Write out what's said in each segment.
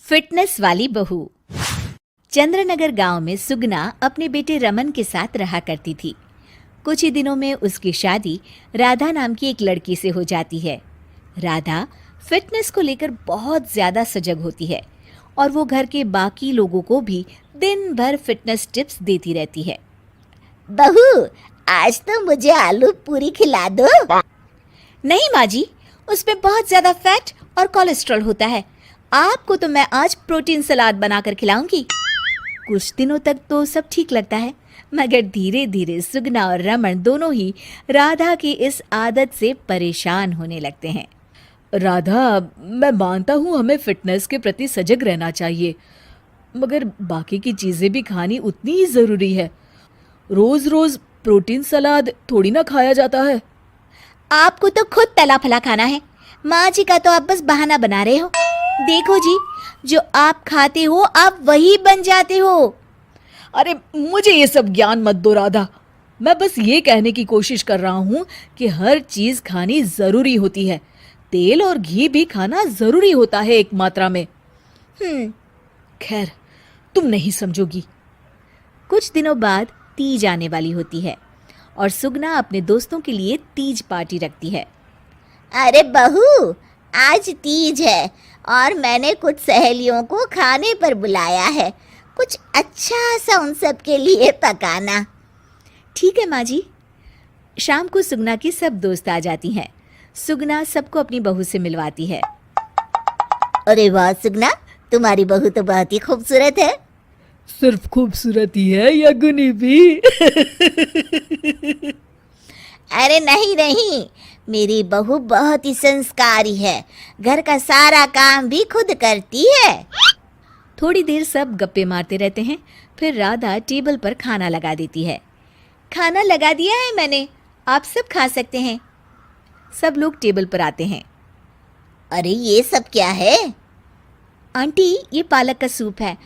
Fitness वाली बहू। चंद्रनगर गांव में सुगना अपने बेटे रमन के साथ रहा करती थी। कुछ ही दिनों में उसकी शादी राधा नाम की एक लड़की से हो जाती है। राधा फिटनेस को लेकर बहुत ज्यादा सजग होती है और वो घर के बाकी लोगों को भी दिन भर फिटनेस टिप्स देती रहती है। बहू, आज तो मुझे आलू पूरी खिला दो। नहीं माँ जी, उसमें बहुत ज्यादा फैट और कोलेस्ट्रॉल होता है। आपको तो मैं आज प्रोटीन सलाद बनाकर खिलाऊंगी। कुछ दिनों तक तो सब ठीक लगता है, मगर धीरे धीरे सुगना और रमन दोनों ही राधा की इस आदत से परेशान होने लगते हैं। राधा, मैं मानता हूँ हमें फिटनेस के प्रति सजग रहना चाहिए, मगर बाकी की चीजें भी खानी उतनी ही जरूरी है। रोज रोज प्रोटीन सलाद थोड़ी ना खाया जाता है। आपको तो खुद तला फला खाना है, माँ जी का तो आप बस बहाना बना रहे हो। देखो जी, जो आप खाते हो आप वही बन जाते हो। अरे मुझे ये सब ज्ञान मत दो राधा, मैं बस ये कहने की कोशिश कर रहा हूँ कि हर चीज खानी जरूरी होती है। तेल और घी भी खाना जरूरी होता है एक मात्रा में। खैर, तुम नहीं समझोगी। कुछ दिनों बाद तीज आने वाली होती है और सुगना अपने दोस्तों के लिए तीज पार्टी रखती है। अरे बहू, आज तीज है और मैंने कुछ सहेलियों को खाने पर बुलाया है। कुछ अच्छा सा उन सब के लिए पकाना। ठीक है माँ जी। शाम को सुगना की सब दोस्त आ जाती हैं। सुगना सबको अपनी बहू से मिलवाती है। अरे वाह सुगना, तुम्हारी बहू तो बहुत ही खूबसूरत है। सिर्फ खूबसूरत ही है या गुनी भी? अरे नहीं नहीं, मेरी बहू बहुत ही संस्कारी है। घर का सारा काम भी खुद करती है। थोड़ी देर सब गप्पे मारते रहते हैं। फिर राधा टेबल पर खाना लगा देती है। खाना लगा दिया है मैंने, आप सब खा सकते हैं। सब लोग टेबल पर आते हैं। अरे ये सब क्या है? आंटी, ये पालक का सूप है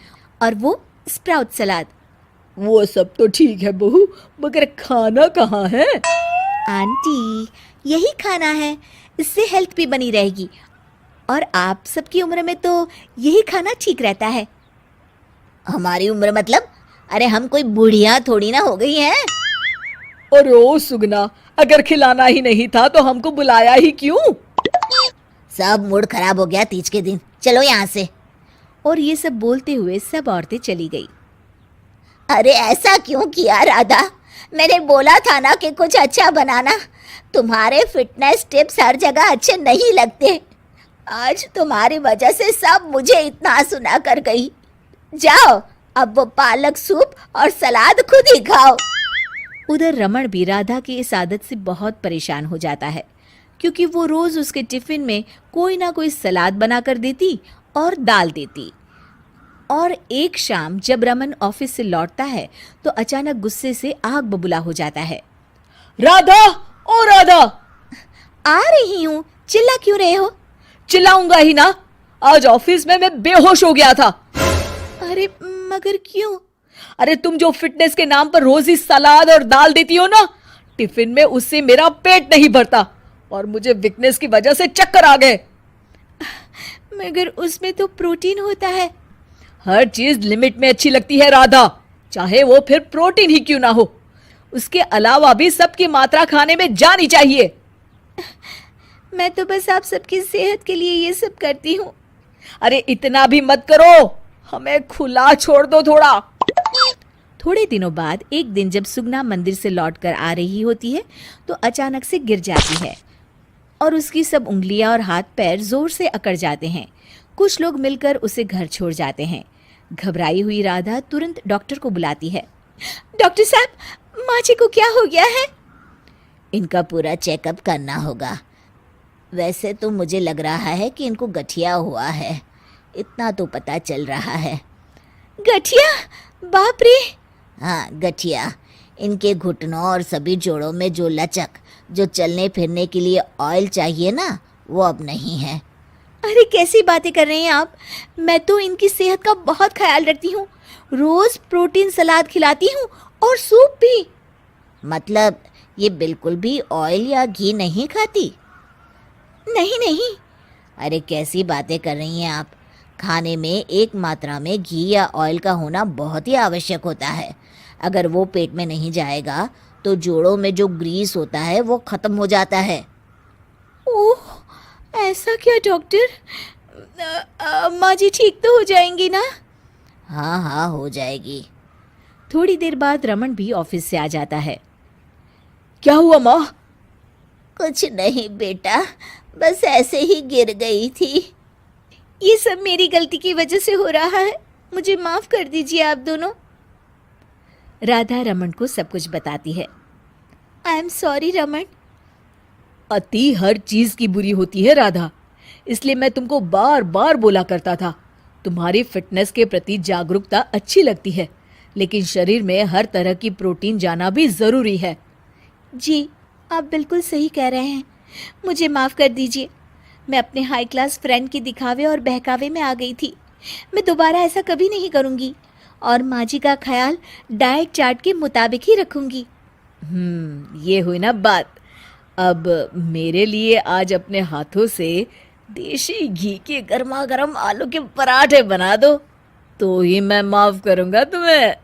और वो स्प्राउट सलाद। वो सब तो ठीक है बहू, मगर खाना कहाँ है? आंटी, यही खाना है, इससे हेल्थ भी बनी रहेगी और आप सबकी उम्र में तो यही खाना ठीक रहता है। हमारी उम्र मतलब? अरे हम कोई बुढ़िया थोड़ी ना हो गई हैं। और ओ सुगना, अगर खिलाना ही नहीं था तो हमको बुलाया ही क्यों? सब मूड खराब हो गया तीज के दिन, चलो यहाँ से। और ये सब बोलते हुए सब औरतें चली गई। अरे ऐसा क्यों किया राधा? मैंने बोला था ना कि कुछ अच्छा बनाना। तुम्हारे फिटनेस टिप्स हर जगह अच्छे नहीं लगते। आज तुम्हारी वजह से सब मुझे इतना सुना कर गई। जाओ, अब वो पालक सूप और सलाद खुद ही खाओ। उधर रमन भी राधा की इस आदत से बहुत परेशान हो जाता है, क्योंकि वो रोज उसके टिफिन में कोई ना कोई सलाद बनाकर देती और दाल देती। और एक शाम जब रमन ऑफिस से लौटता है तो अचानक गुस्से से आग बबूला हो जाता है। राधा, ओ राधा! आ रही हूँ, चिल्ला क्यों रहे हो? चिल्लाऊंगा ही ना, आज ऑफिस में मैं बेहोश हो गया था। अरे मगर क्यों? अरे तुम जो फिटनेस के नाम पर रोज ही सलाद और दाल देती हो ना, टिफिन में उससे मेरा पेट नहीं भरता और मुझे वीकनेस की वजह से चक्कर आ गए। मगर उसमें तो प्रोटीन होता है। हर चीज लिमिट में अच्छी लगती है राधा, चाहे वो फिर प्रोटीन ही क्यों ना हो। उसके अलावा भी सबकी मात्रा खाने में जानी चाहिए। मैं तो बस आप सबकी सेहत के लिए ये सब करती हूँ। अरे इतना भी मत करो, हमें खुला छोड़ दो थोड़ा। थोड़े दिनों बाद एक दिन जब सुगना मंदिर से लौटकर आ रही होती है तो अचानक से गिर जाती है और उसकी सब उंगलियां और हाथ पैर जोर से अकड़ जाते हैं। कुछ लोग मिलकर उसे घर छोड़ जाते हैं। घबराई हुई राधा तुरंत डॉक्टर को बुलाती है। डॉक्टर साहब, माँ जी को क्या हो गया है? इनका पूरा चेकअप करना होगा। वैसे तो मुझे लग रहा है कि इनको गठिया हुआ है, इतना तो पता चल रहा है। गठिया? बाप रे! हाँ, गठिया। इनके घुटनों और सभी जोड़ों में जो लचक, जो चलने फिरने के लिए ऑयल चाहिए ना, वो अब नहीं है। अरे कैसी बातें कर रहे हैं आप? मैं तो इनकी सेहत का बहुत ख्याल रखती हूँ, रोज प्रोटीन सलाद खिलाती हूँ और सूप भी। मतलब ये बिल्कुल भी ऑयल या घी नहीं खाती? नहीं नहीं। अरे कैसी बातें कर रही हैं आप? खाने में एक मात्रा में घी या ऑयल का होना बहुत ही आवश्यक होता है। अगर वो पेट में नहीं जाएगा तो जोड़ों में जो ग्रीस होता है वो खत्म हो जाता है। ओह, ऐसा क्या डॉक्टर? माँ जी ठीक तो हो जाएंगी ना? हाँ हाँ, हो जाएगी। थोड़ी देर बाद रमन भी ऑफिस से आ जाता है। क्या हुआ माँ? कुछ नहीं बेटा, बस ऐसे ही गिर गई थी। ये सब मेरी गलती की वजह से हो रहा है, मुझे माफ कर दीजिए आप दोनों। राधा रमन को सब कुछ बताती है। I am sorry Raman. अति हर चीज की बुरी होती है राधा, इसलिए मैं तुमको बार बार बोला करता था। तुम्हारी फिटनेस के प्रति जागरूकता अच्छी लगती है, लेकिन शरीर में हर तरह की प्रोटीन जाना भी जरूरी है। जी, आप बिल्कुल सही कह रहे हैं, मुझे माफ़ कर दीजिए। मैं अपने हाई क्लास फ्रेंड के दिखावे और बहकावे में आ गई थी। मैं दोबारा ऐसा कभी नहीं करूँगी और माँ जी का ख्याल डाइट चार्ट के मुताबिक ही रखूँगी। ये हुई ना बात। अब मेरे लिए आज अपने हाथों से देशी घी के गर्मा गर्म आलू के पराठे बना दो, तो ही मैं माफ करूंगा तुम्हें।